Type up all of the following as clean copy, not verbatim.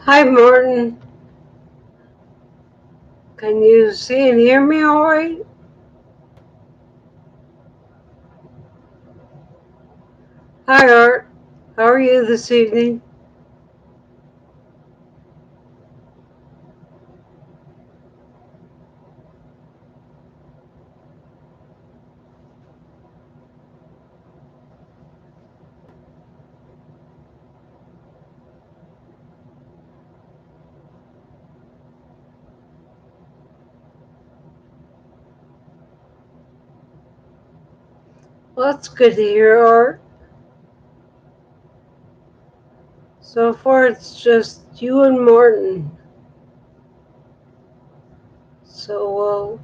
Hi, Martin. Can you see and hear me all right? Hi, Art. How are you this evening? Well, that's good to hear, Art. So far, it's just you and Martin. So we'll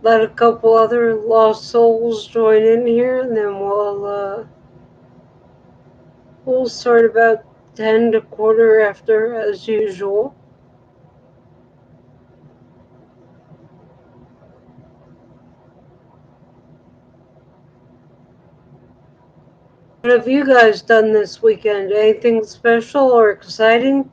let a couple other lost souls join in here, and then we'll start about 10 to quarter after, as usual. What have you guys done this weekend? Anything special or exciting?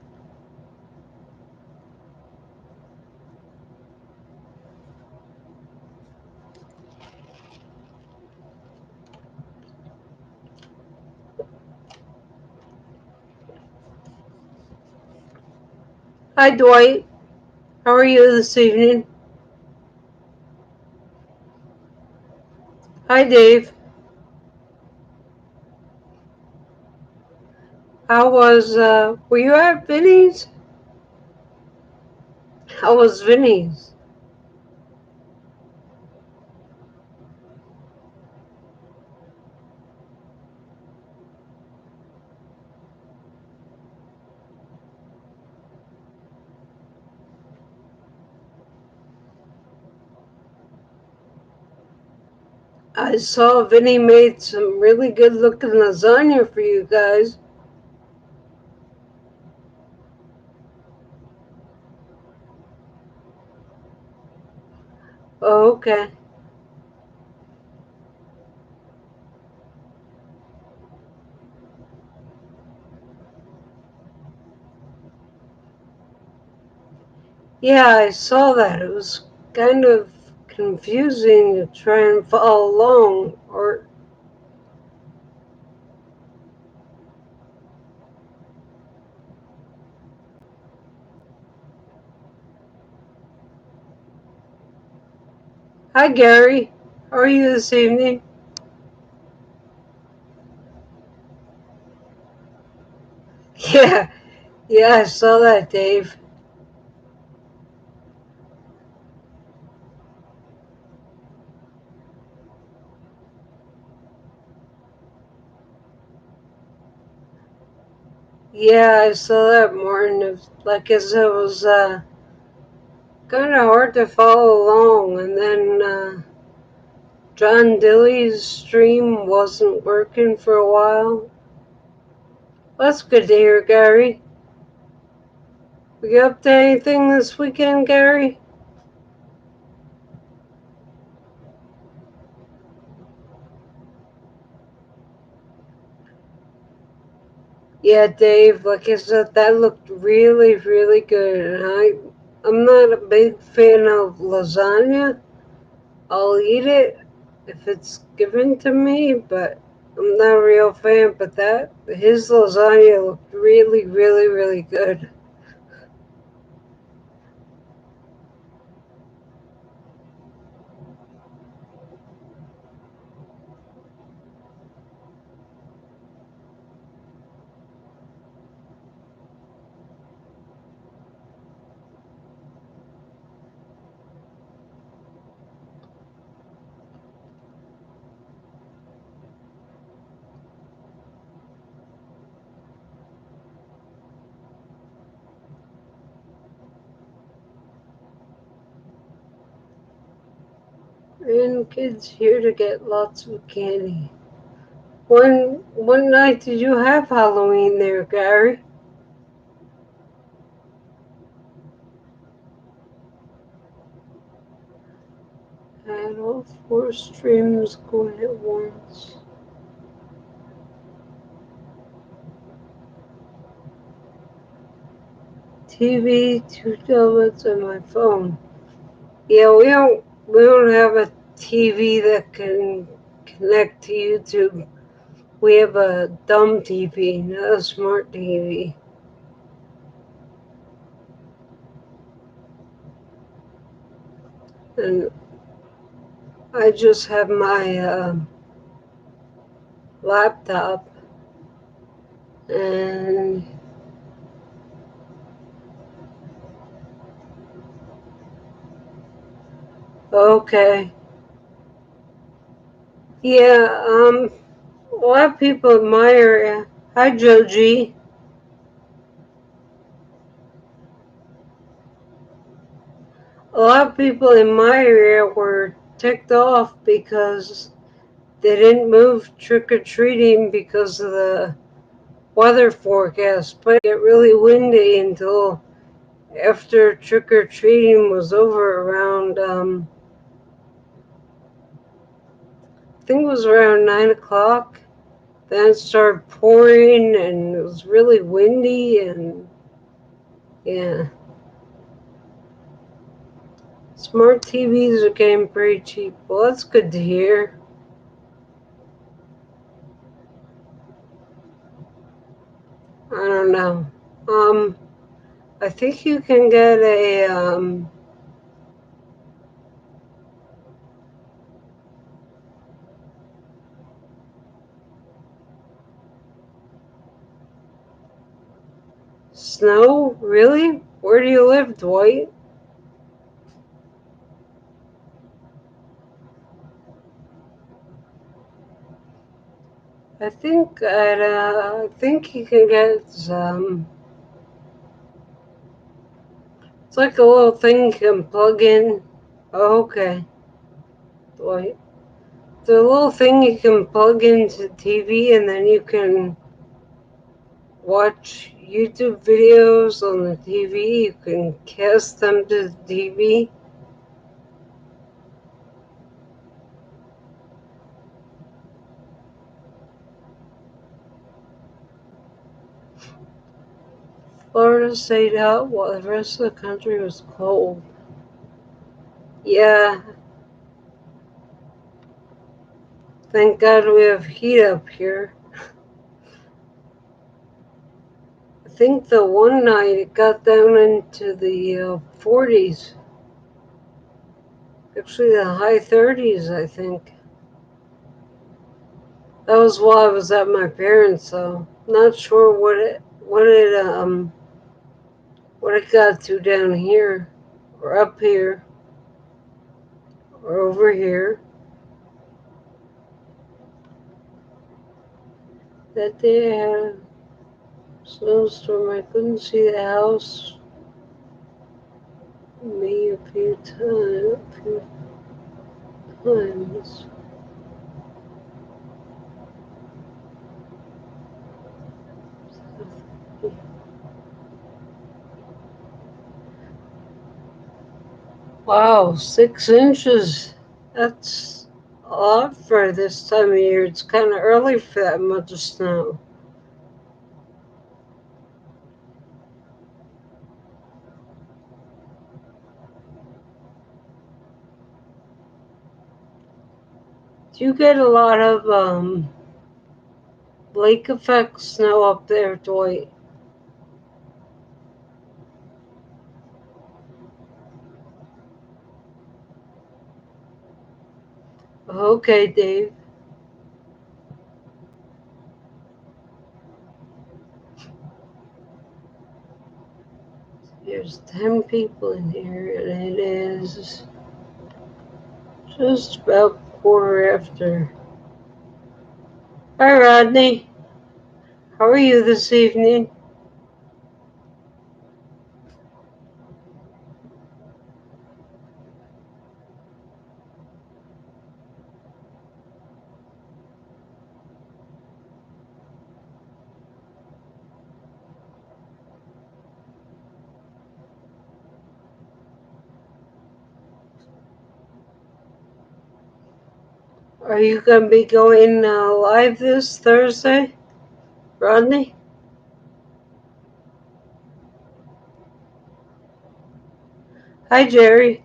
Hi, Dwight. How are you this evening? Hi, Dave. Were you at Vinny's? How was Vinny's? I saw Vinny made some really good looking lasagna for you guys. Oh, okay. Yeah, I saw that. It was kind of confusing to try and follow along. Or, hi, Gary. How are you this evening? Yeah, yeah, I saw that, Dave. Yeah, I saw that, Martin. Like I said, it was kind of hard to follow along, and then John Dilly's stream wasn't working for a while. That's good to hear, Gary. We get up to anything this weekend, Gary? Yeah, Dave, like I said, that looked really, really good. And I'm not a big fan of lasagna. I'll eat it if it's given to me, but I'm not a real fan. But his lasagna looked really, really, really good. And kids here to get lots of candy. One night did you have Halloween there, Gary? I had all four streams going at once. TV, 2 tablets, and my phone. Yeah, we don't have a TV that can connect to YouTube. We have a dumb TV, not a smart TV. And I just have my laptop, and okay. Yeah, a lot of people admire. Hi, Joe G. A lot of people in my area were ticked off because they didn't move trick-or-treating because of the weather forecast. But it get really windy until after trick-or-treating was over around, I think it was around 9 o'clock. Then it started pouring and it was really windy, and yeah. Smart TVs are getting pretty cheap. Well, that's good to hear. I don't know. I think you can get a, snow? Really? Where do you live, Dwight? I think I think you can get some. It's like a little thing you can plug in. Oh, okay, Dwight. The little thing you can plug into TV, and then you can watch YouTube videos on the TV. You can cast them to the TV. Florida stayed hot while the rest of the country was cold. Yeah, thank God we have heat up here. I think the one night it got down into the 40s. Actually, the high 30s, I think. That was while I was at my parents', so not sure what it got to down here, or up here, or over here. That day I had a snowstorm. I couldn't see the house. Me a few times. Wow, 6 inches. That's a lot for this time of year. It's kind of early for that much snow. Do you get a lot of lake effect snow up there, Dwight? Okay, Dave. There's 10 people in here, and it is just about quarter after. Hi, Rodney. How are you this evening? Are you going to be going live this Thursday, Rodney? Hi, Jerry.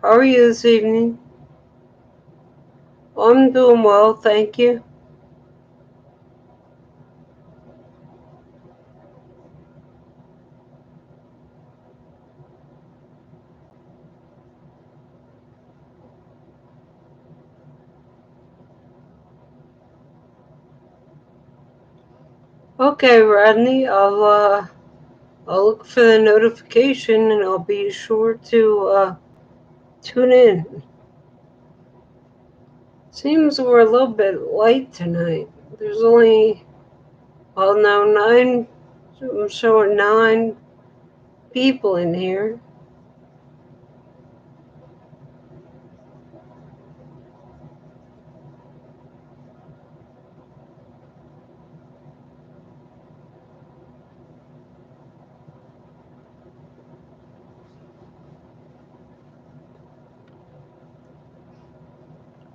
How are you this evening? I'm doing well, thank you. Okay, Rodney, I'll look for the notification and I'll be sure to tune in. Seems we're a little bit light tonight. There's only, well, now I'm showing 9 people in here.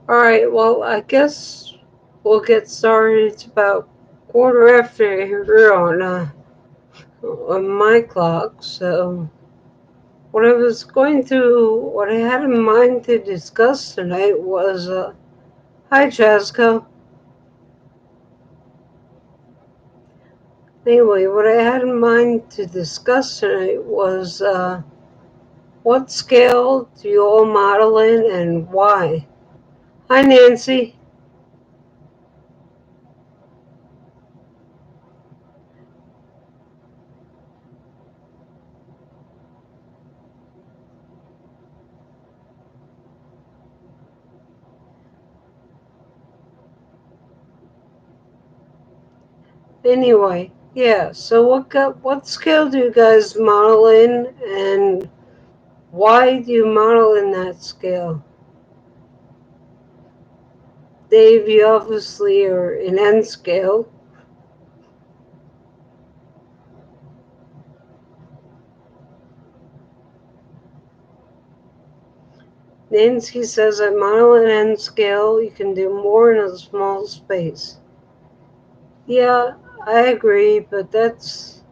Alright, well, I guess we'll get started. It's about 1:15 here on my clock, so what I had in mind to discuss tonight was, hi, Chasko. Anyway, what I had in mind to discuss tonight was, what scale do you all model in and why? Hi, Nancy. Anyway, yeah, so what scale do you guys model in and why do you model in that scale? Dave, you obviously are in N scale. Nancy says at model and N scale, you can do more in a small space. Yeah, I agree, but it's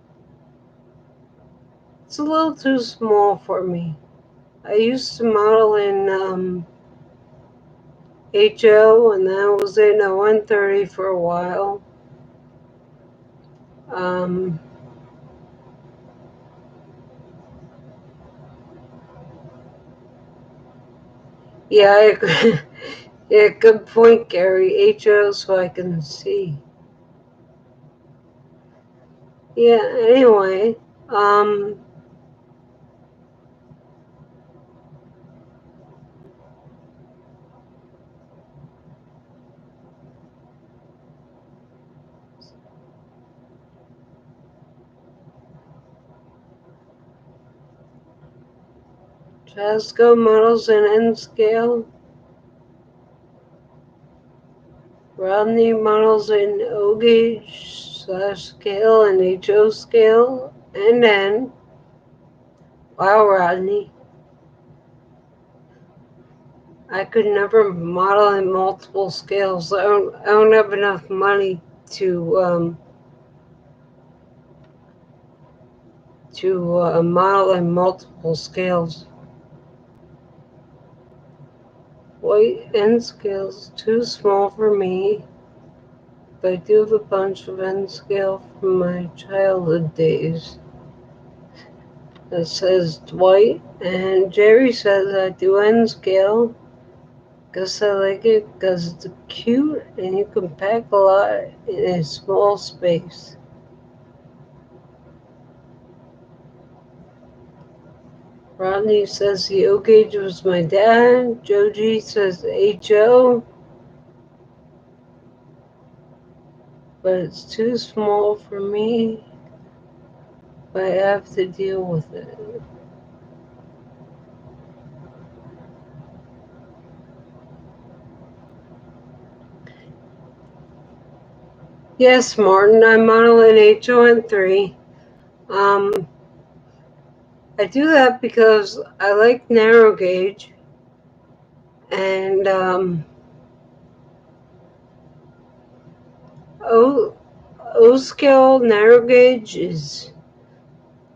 a little too small for me. I used to model in HO, and then I was in a 130 for a while. Um, yeah, I agree. Yeah, good point, Gary. HO, so I can see. Yeah, anyway, um, Jasco models in N scale. Rodney models in O gauge / scale and HO scale. And then, wow, Rodney, I could never model in multiple scales. I don't have enough money to model in multiple scales. White N scales too small for me, but I do have a bunch of N scale from my childhood days. It says Dwight, and Jerry says I do N scale because I like it because it's cute and you can pack a lot in a small space. Rodney says the O gauge was my dad. Joji says HO, but it's too small for me. But I have to deal with it. Yes, Martin, I model in HO3. I do that because I like narrow gauge, and O scale narrow gauge is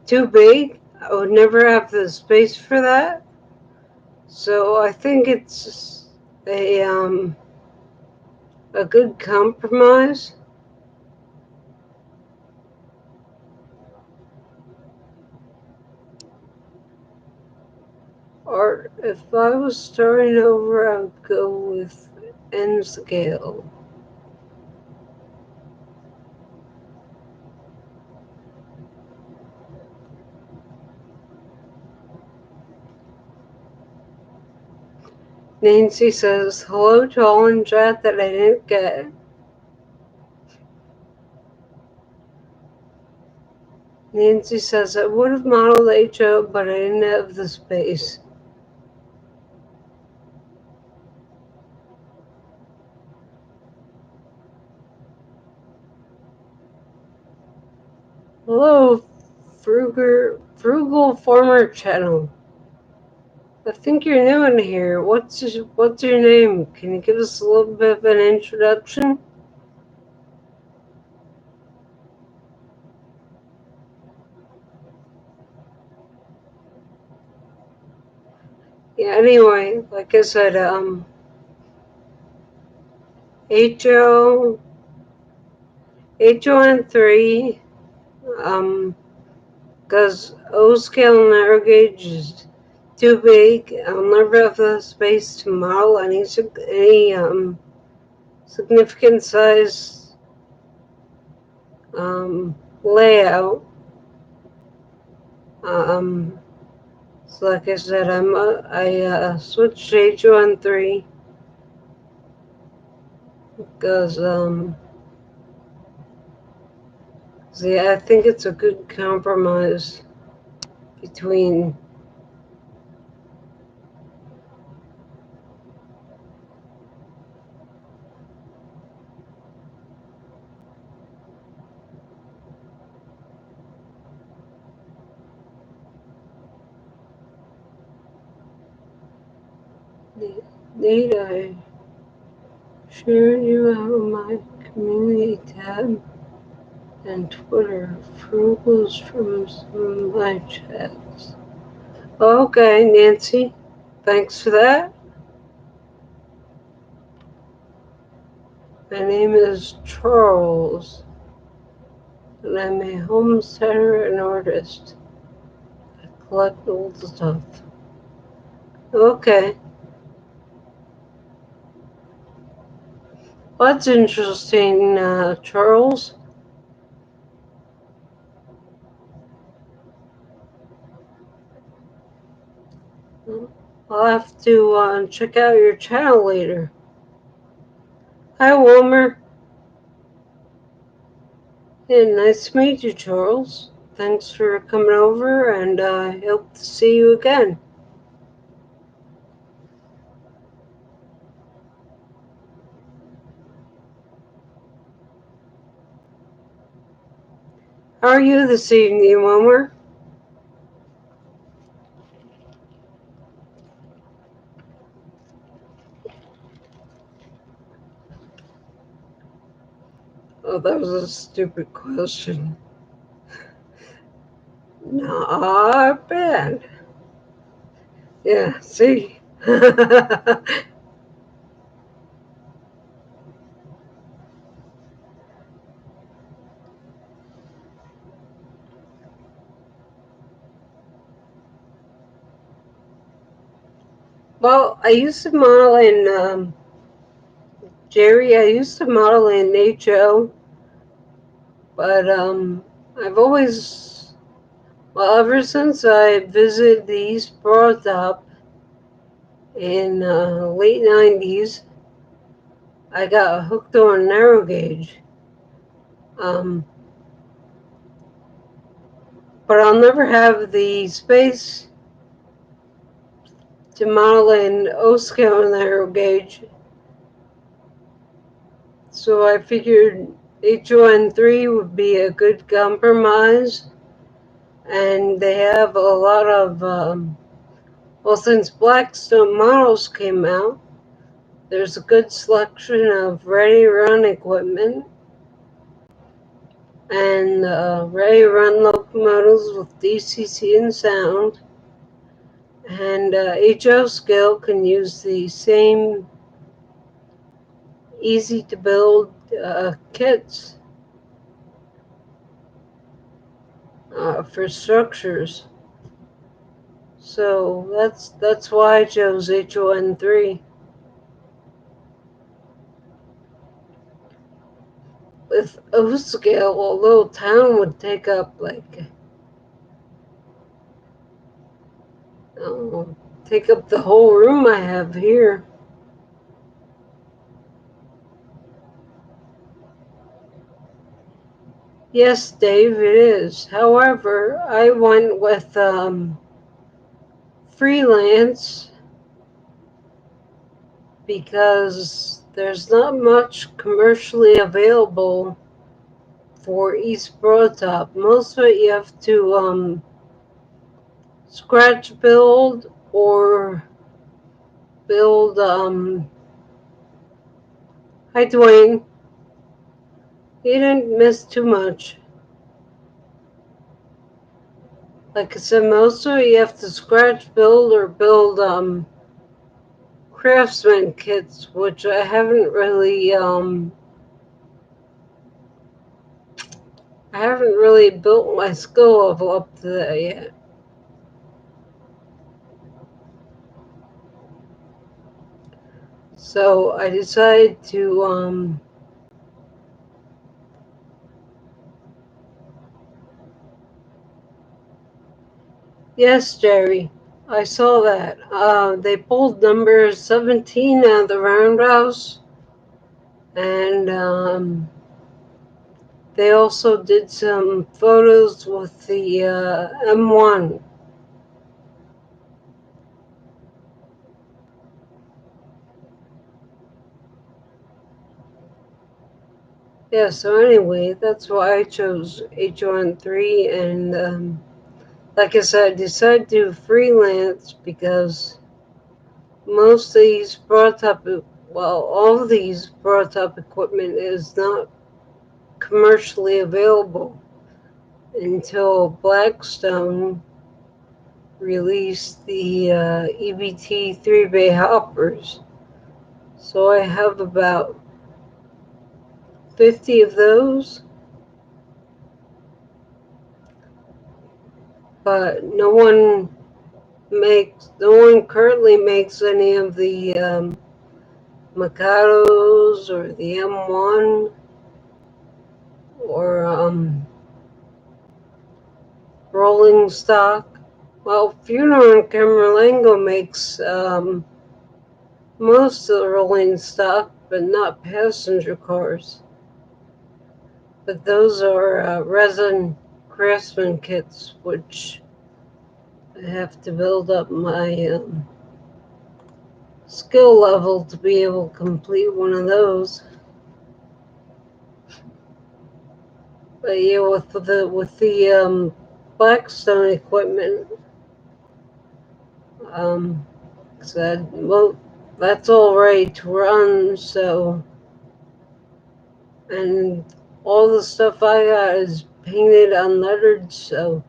too big. I would never have the space for that. So I think it's a good compromise. Or if I was starting over, I would go with N scale. Nancy says, hello to all in chat that I didn't get. Nancy says, I would have modeled HO, but I didn't have the space. Hello, Frugal Farmer Channel. I think you're new in here. What's your name? Can you give us a little bit of an introduction? Yeah, anyway, like I said, HON3, because O scale narrow gauge is too big. I'll never have the space to model any significant size layout. So like I said, I switched to HON3 because yeah, I think it's a good compromise between Nate, I shared you out on my community tab and Twitter. Frugals from some of my chats. Okay, Nancy, thanks for that. My name is Charles, and I'm a homesteader and artist. I collect old stuff. Okay. Well, that's interesting, Charles. I'll have to check out your channel later. Hi, Wilmer. Yeah, nice to meet you, Charles. Thanks for coming over, and I hope to see you again. How are you this evening, Wilmer? Oh, that was a stupid question. Not bad. Yeah, see? Well, I used to model in, Jerry, I used to model in HO, but I've always, well, ever since I visited the East Broadtop in late 90s, I got hooked on narrow gauge. But I'll never have the space to model in O-scale narrow gauge. So I figured HON3 would be a good compromise. And they have a lot of, well, since Blackstone models came out, there's a good selection of ready-run equipment and ready-run models with DCC and sound, and HO scale can use the same easy to build kits for structures. So that's why I chose HON3. With O scale, a little town would take up take up the whole room I have here. Yes, Dave, it is. However, I went with freelance because there's not much commercially available for East Broadtop. Most of it you have to scratch build or build. Hi, Dwayne. You didn't miss too much. Like I said, most of it you have to scratch build or build craftsman kits, which I haven't really built my skill level up to that yet. So I decided to yes, Jerry, I saw that. They pulled number 17 out of the roundhouse, and they also did some photos with the M1. Yeah, so anyway, that's why I chose HON3, and like I said, I decided to do freelance because most of these all of these brought up equipment is not commercially available until Blackstone released the EBT 3-bay hoppers. So I have about 50 of those, but no one currently makes any of the Mikados or the M1 or rolling stock. Well, Funeral and Camerlengo makes most of the rolling stock, but not passenger cars. But those are resin craftsman kits, which I have to build up my skill level to be able to complete one of those. But yeah, with the Blackstone equipment, said, well, that's all right to run. So, and all the stuff I got is painted unlettered, so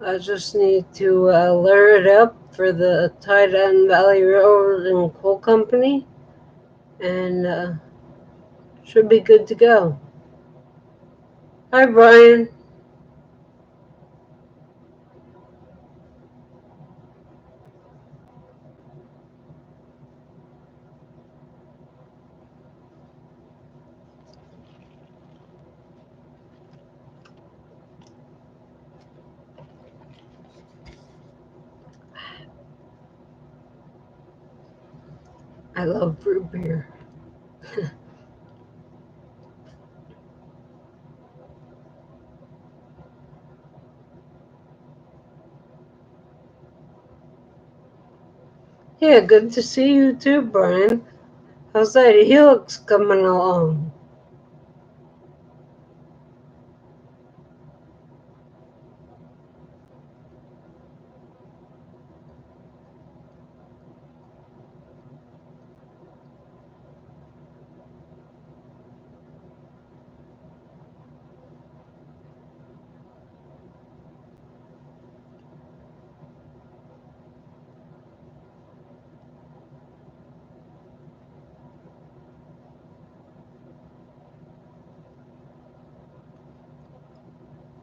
I just need to layer it up for the Tie-Down Valley Railroad and Coal Company, and should be good to go. Hi, Brian. I love root beer. Yeah, good to see you too, Brian. How's that Helix coming along?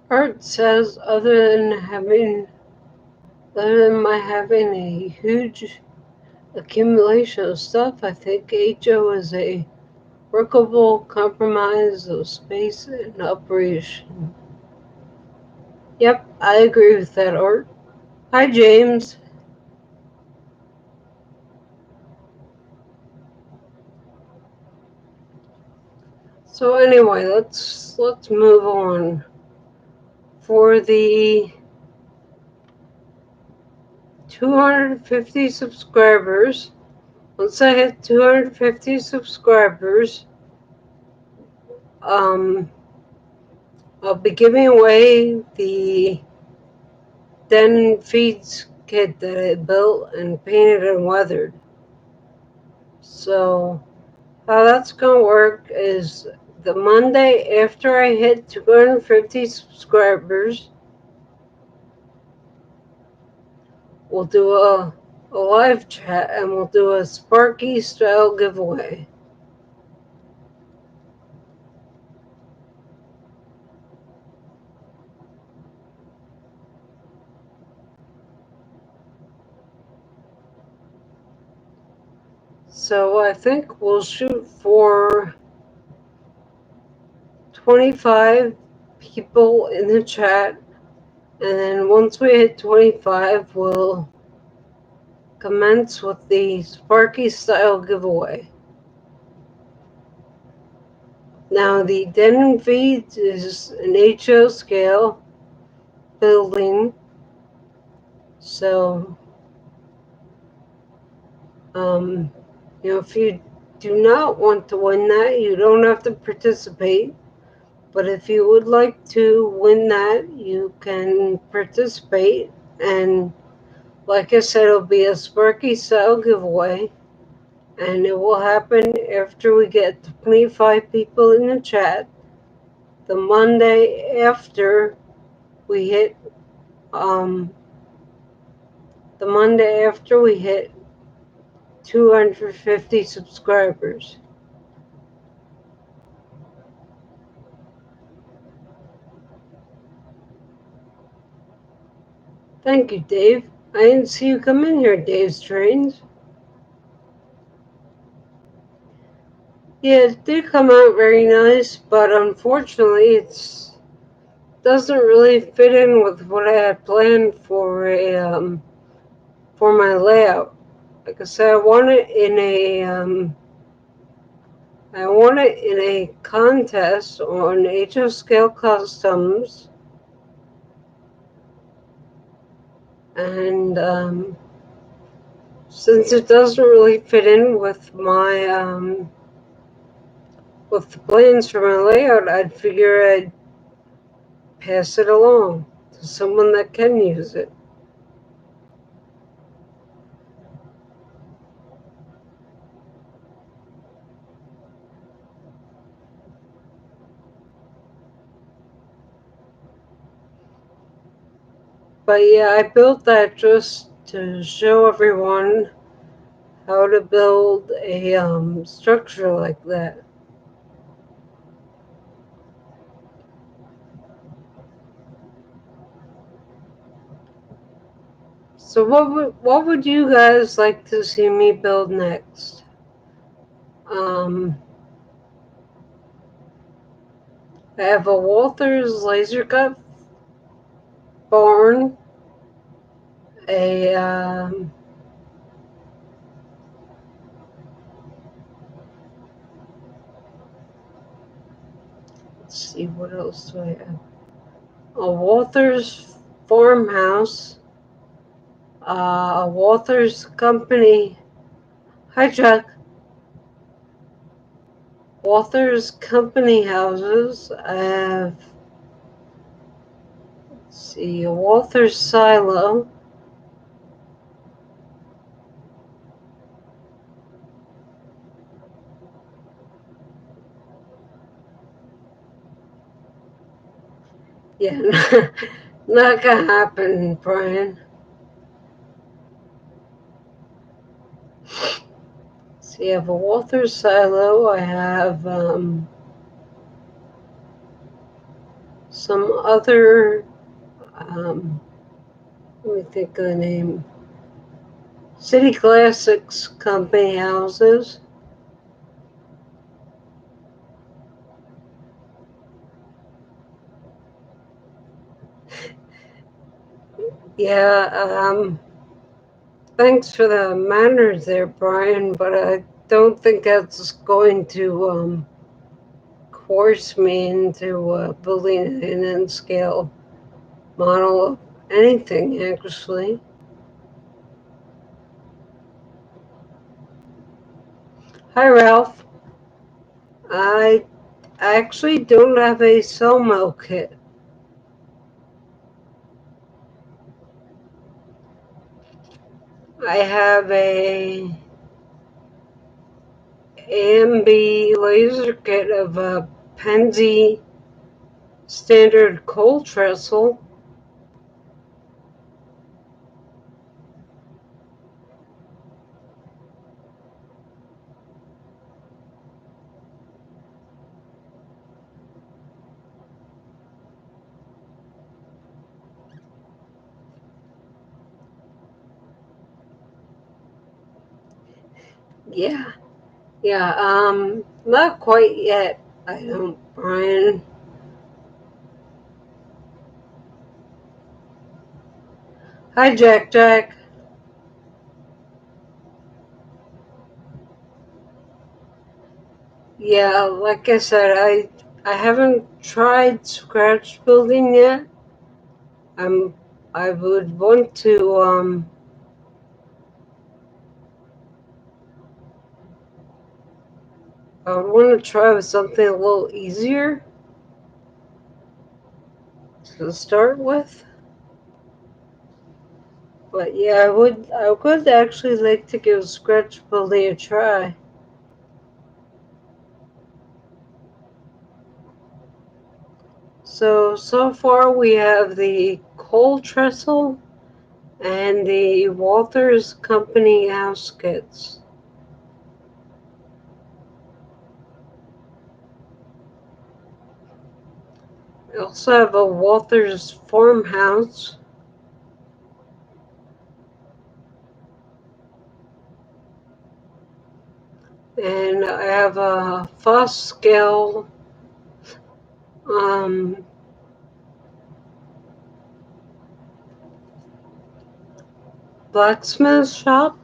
Art says, other than my having a huge accumulation of stuff, I think HO is a workable compromise of space and operation. Yep, I agree with that, Art. Hi, James. So anyway, let's move on. For the 250 subscribers, once I hit 250 subscribers, I'll be giving away the Den Feeds kit that I built and painted and weathered. So how that's gonna work is the Monday after I hit 250 subscribers, we'll do a live chat and we'll do a Sparky style giveaway. So I think we'll shoot for 25 people in the chat, and then once we hit 25, we'll commence with the Sparky style giveaway. Now the Den Feeds is an HO scale building, so if you do not want to win that, you don't have to participate. But if you would like to win that, you can participate. And like I said, it'll be a Sparky style giveaway. And it will happen after we get 25 people in the chat. The Monday after we hit, the Monday after we hit 250 subscribers. Thank you, Dave. I didn't see you come in here, Dave's Trains. Yeah, it did come out very nice, but unfortunately it doesn't really fit in with what I had planned for for my layout. Like I said, I want it in a contest on HO Scale Customs, and since it doesn't really fit in with my with the plans for my layout, I'd figure I'd pass it along to someone that can use it. But yeah, I built that just to show everyone how to build a structure like that. So what would you guys like to see me build next? I have a Walther's laser cut barn, a let's see, what else do I have? A Walther's farmhouse, a Walther's company. Hi, Chuck. Walther's company houses. I have, let's see, a Walther's silo. Yeah, not gonna happen, Brian. So you have a Walther's silo. I have some other, let me think of the name, City Classics company houses. Yeah, thanks for the manners there, Brian, but I don't think that's going to force me into building an N-scale model of anything, actually. Hi, Ralph. I actually don't have a Selmo kit. I have a AMB laser kit of a Penzi standard cold trestle. Yeah, not quite yet, I don't, Brian. Hi, Jack. Yeah, like I said, I haven't tried scratch building yet. I would want to I would want to try with something a little easier to start with. But yeah, I would actually like to give scratch building a try. So far we have the coal trestle and the Walters Company house kits. We also have a Walters farmhouse. And I have a Foss scale blacksmith shop.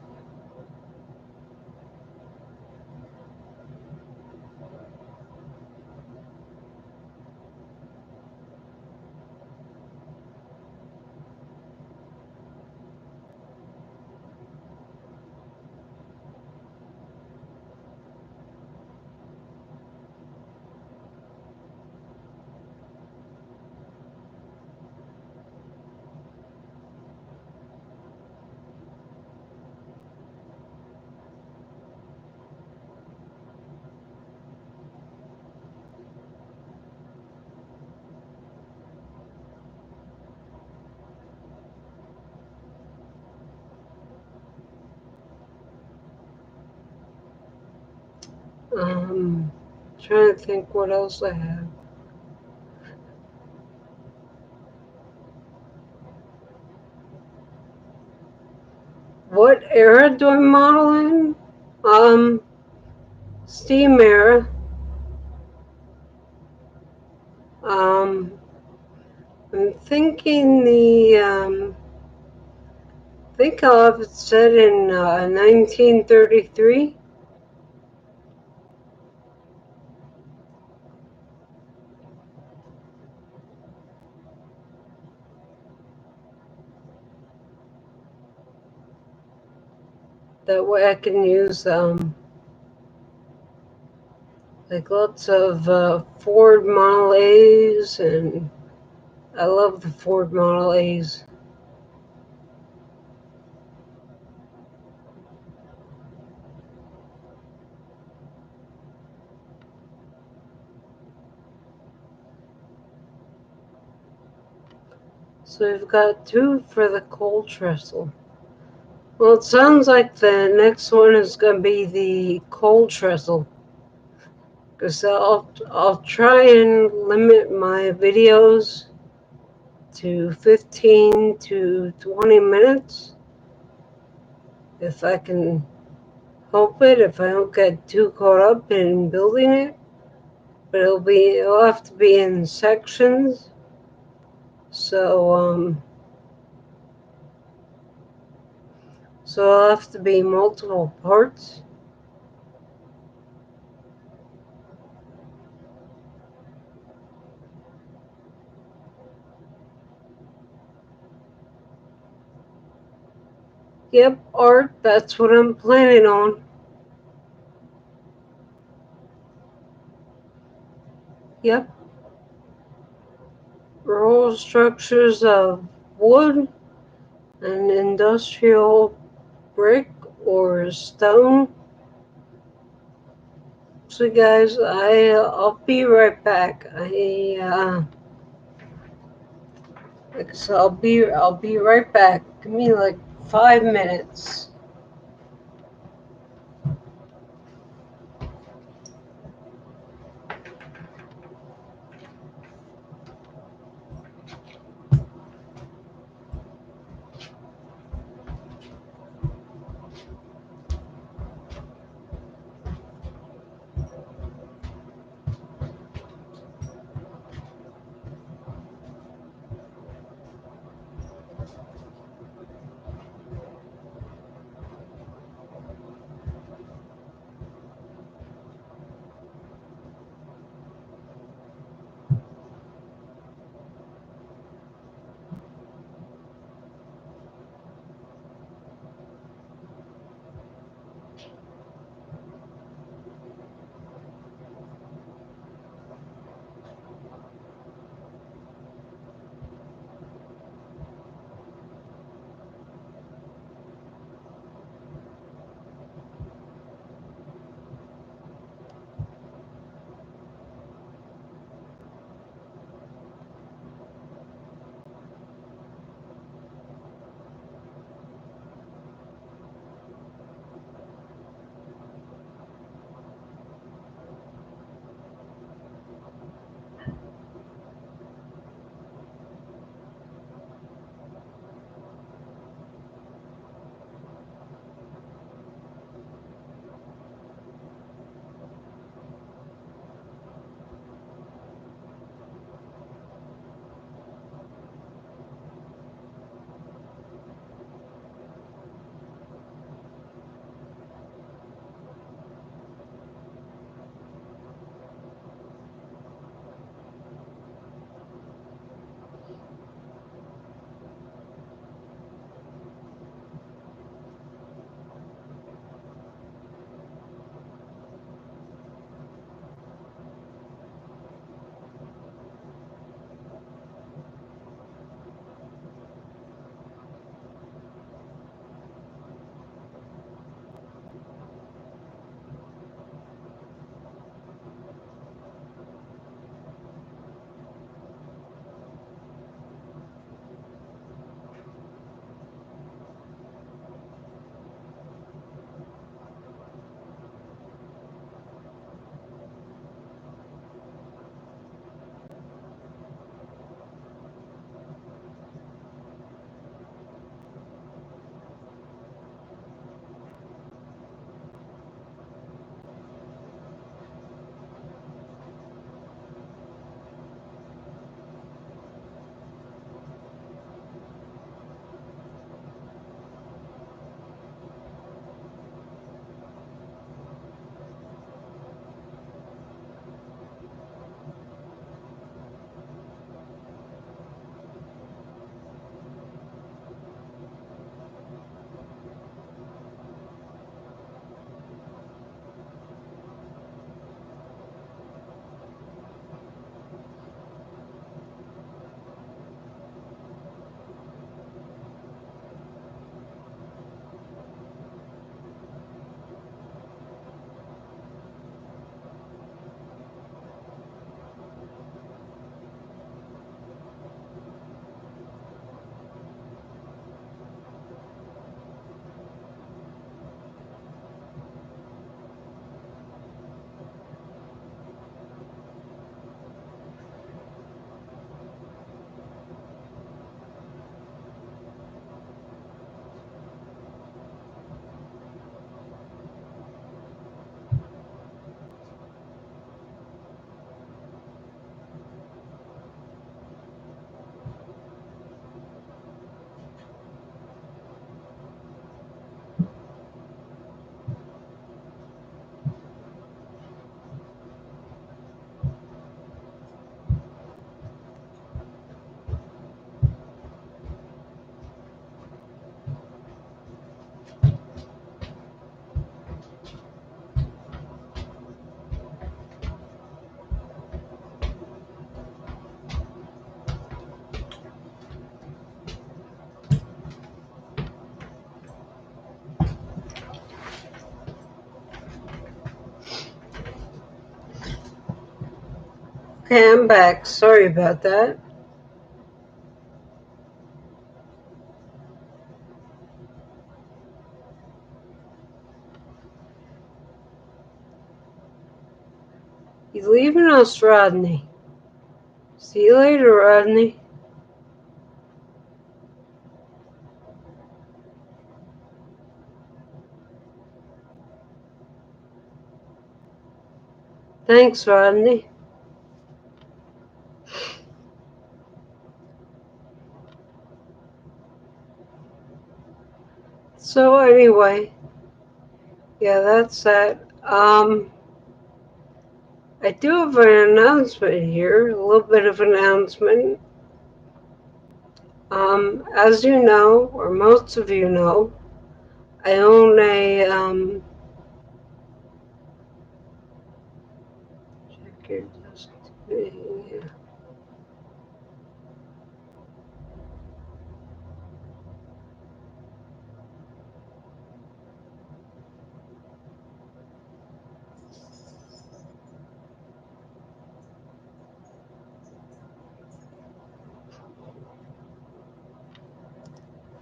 Trying to think what else I have. What era do I model in? Steam era. I'm thinking I think I'll have it set in 1933. That way I can use like lots of Ford Model A's, and I love the Ford Model A's. So we've got two for the coal trestle. Well, it sounds like the next one is going to be the coal trestle, Because I'll try and limit my videos to 15 to 20 minutes if I can help it, if I don't get too caught up in building it. But it'll have to be in sections. So it'll have to be multiple parts. Yep, art, that's what I'm planning on. Yep. Roll structures of wood and industrial brick or stone. So guys, I'll be right back. So I'll be right back. Give me like 5 minutes. Okay, I'm back. Sorry about that. You leaving us, Rodney? See you later, Rodney. Thanks, Rodney. So anyway, yeah, that's that. I do have an announcement here, a little bit of an announcement. As you know, or most of you know, I own a, check your destiny.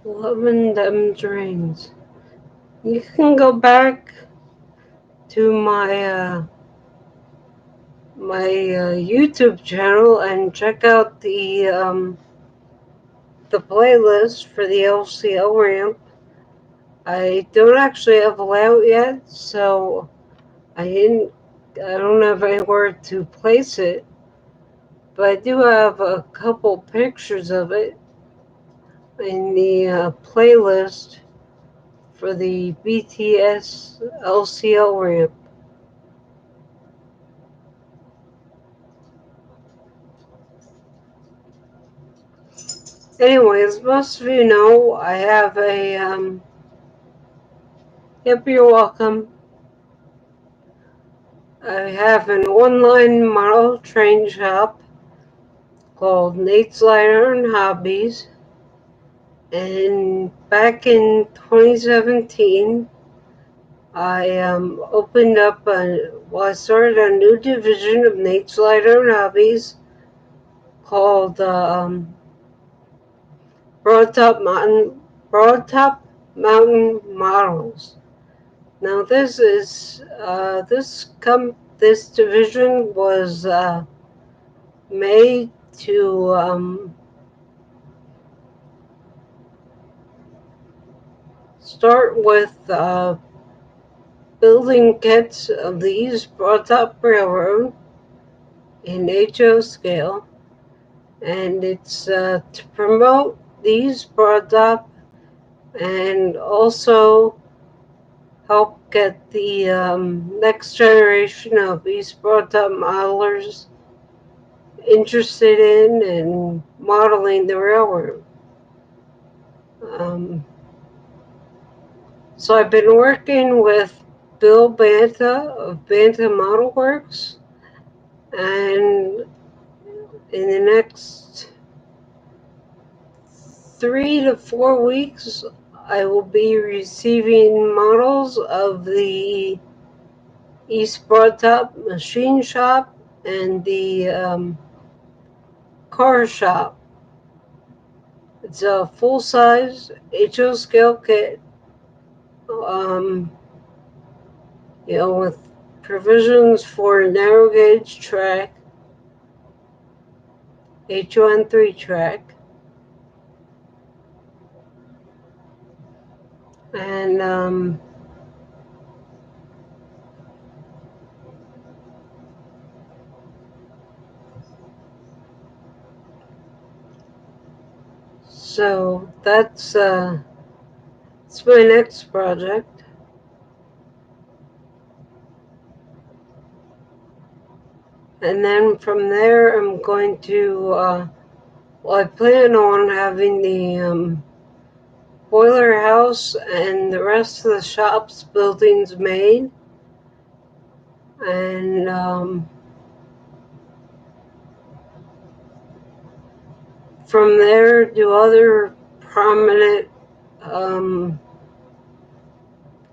Loving them dreams. You can go back to my YouTube channel and check out the playlist for the LCL ramp. I don't actually have a layout yet, so I don't have anywhere to place it, but I do have a couple pictures of it in the playlist for the BTS LCL ramp. Anyway, as most of you know, I have a, yep, you're welcome. I have an online model train shop called Nate's Lighter and Hobbies. And back in 2017, I opened up I started a new division of Nate's Lighter and Hobbies called Broadtop Mountain Models. Now this is this division was made to start with building kits of the East Broadtop Railroad in HO scale, and it's to promote the East Broadtop and also help get the next generation of East Broadtop modelers interested in and modeling the railroad. So I've been working with Bill Banta of Banta Model Works, and in the next 3 to 4 weeks, I will be receiving models of the East Broadtop Machine Shop and the car shop. It's a full-size HO scale kit, with provisions for narrow gauge track, HON3 track, and so that's my next project. And then from there, I'm going to, I plan on having the boiler house and the rest of the shop's buildings made. And from there, do other prominent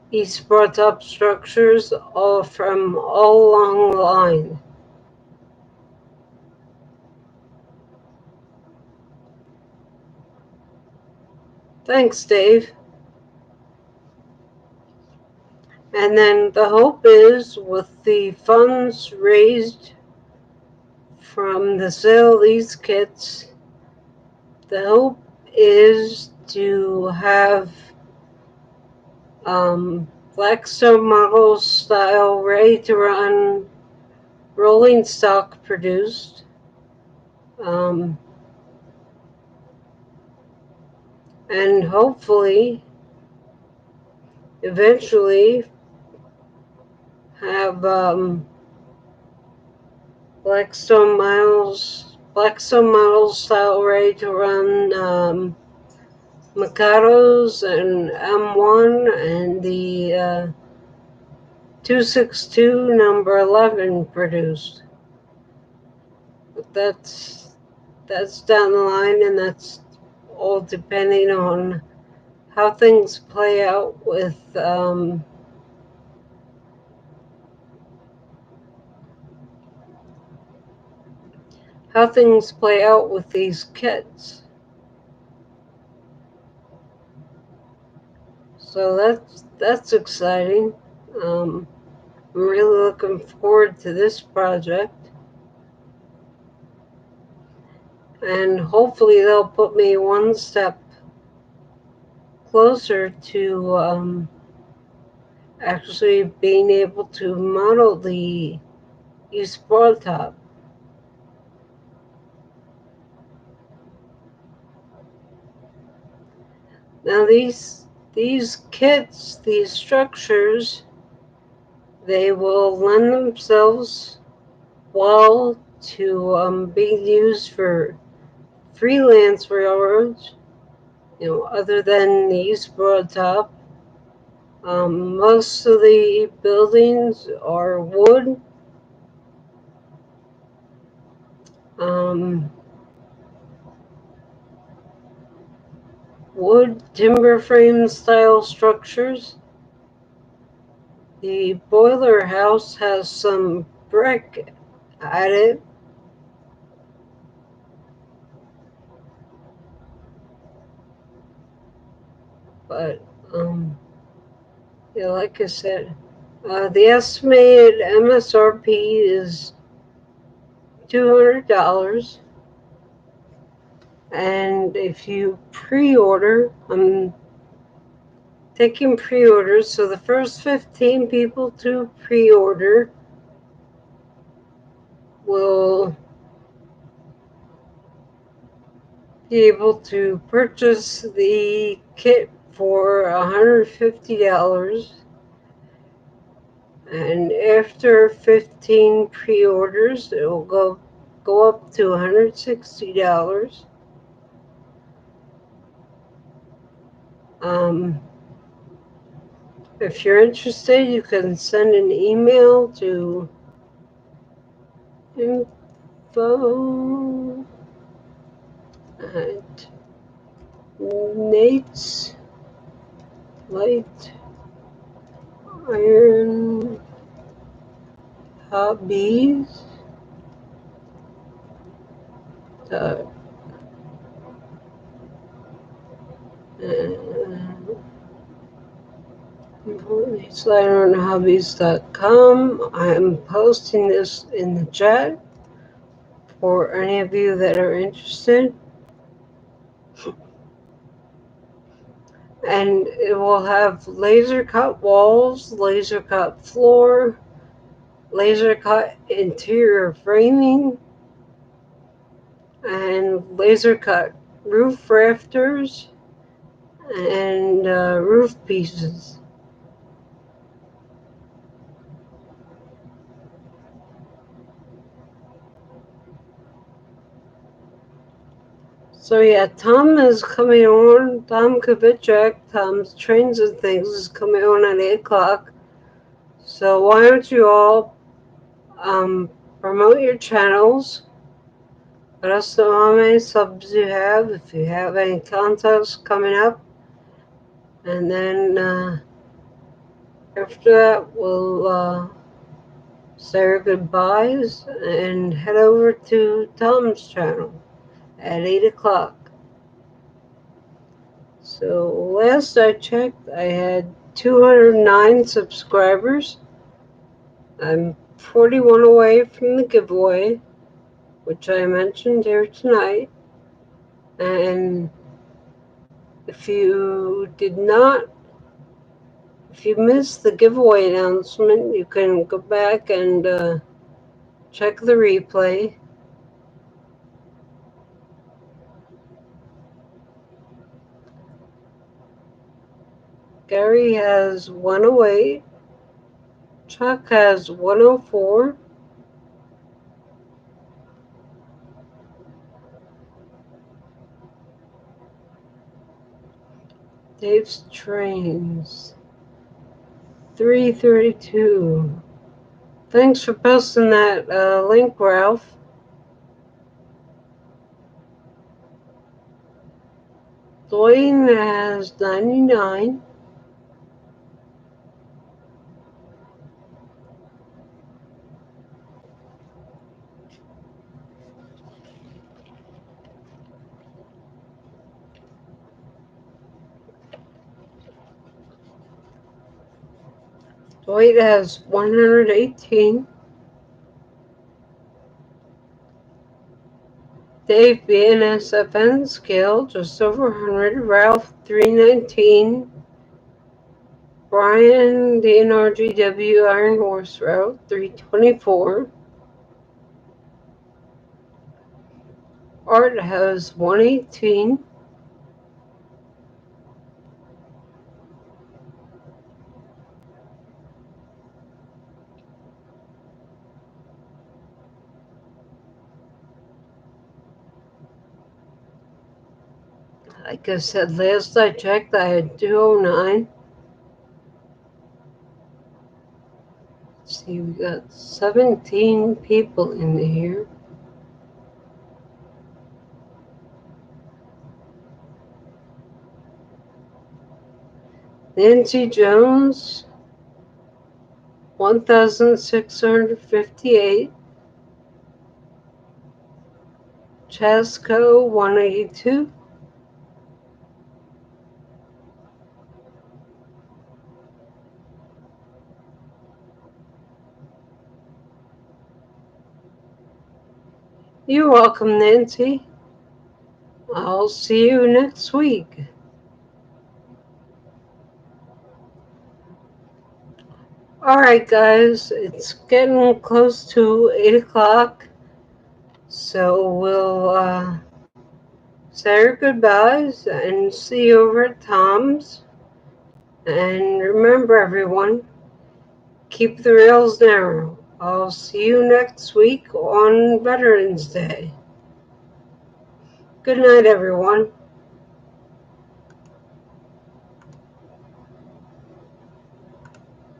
East Broadtop structures all along the line. Thanks, Dave. And then the hope is, with the funds raised from the sale of these kits, the hope is to have Blackstone model style ready to run rolling stock produced. And hopefully eventually have Blackstone models style ready to run Mikados and M1 and the 262 number 11 produced. But that's down the line, and that's all depending on how things play out with these kits. So that's exciting. I'm really looking forward to this project. And hopefully they'll put me one step closer to actually being able to model the East Broad Top. Now these kits, these structures, they will lend themselves well to being used for freelance railroads, other than the East Broad Top. Most of the buildings are wood. Wood timber frame style structures. The boiler house has some brick added, but yeah, like I said, the estimated MSRP is $200, and if you pre-order, I'm taking pre-orders, so the first 15 people to pre-order will be able to purchase the kit for $150, and after 15 pre-orders it will go up to $160. If you're interested, you can send an email to info@Nate's Light Iron Hobbies. Nate'sLightIronHobbies.com. I'm posting this in the chat for any of you that are interested. And it will have laser cut walls, laser cut floor, laser cut interior framing, and laser cut roof rafters and roof pieces. So yeah, Tom is coming on. Tom Kovichek, Tom's Trains and Things, is coming on at 8 o'clock. So why don't you all promote your channels? Let us know how many subs you have, if you have any contests coming up. And then after that, we'll say our goodbyes and head over to Tom's channel at 8 o'clock. So last I checked, I had 209 subscribers. I'm 41 away from the giveaway, which I mentioned here tonight. And if you missed the giveaway announcement, you can go back and check the replay. Gary has 108. Chuck has 104. Dave's Trains 332. Thanks for posting that link, Ralph. Dwayne has 99. Dwight has 118. Dave BNSFN scale just over 100. Ralph 319. Brian DNRGW Iron Horse Route 324. Art has 118. Like I said, last I checked, I had 209. Let's see, we got 17 people in here. Nancy Jones, 1,658. Chasco, 182. You're welcome, Nancy. I'll see you next week. Alright, guys, it's getting close to 8 o'clock, so we'll say our goodbyes and see you over at Tom's. And remember, everyone, keep the rails narrow. I'll see you next week on Veterans Day. Good night, everyone.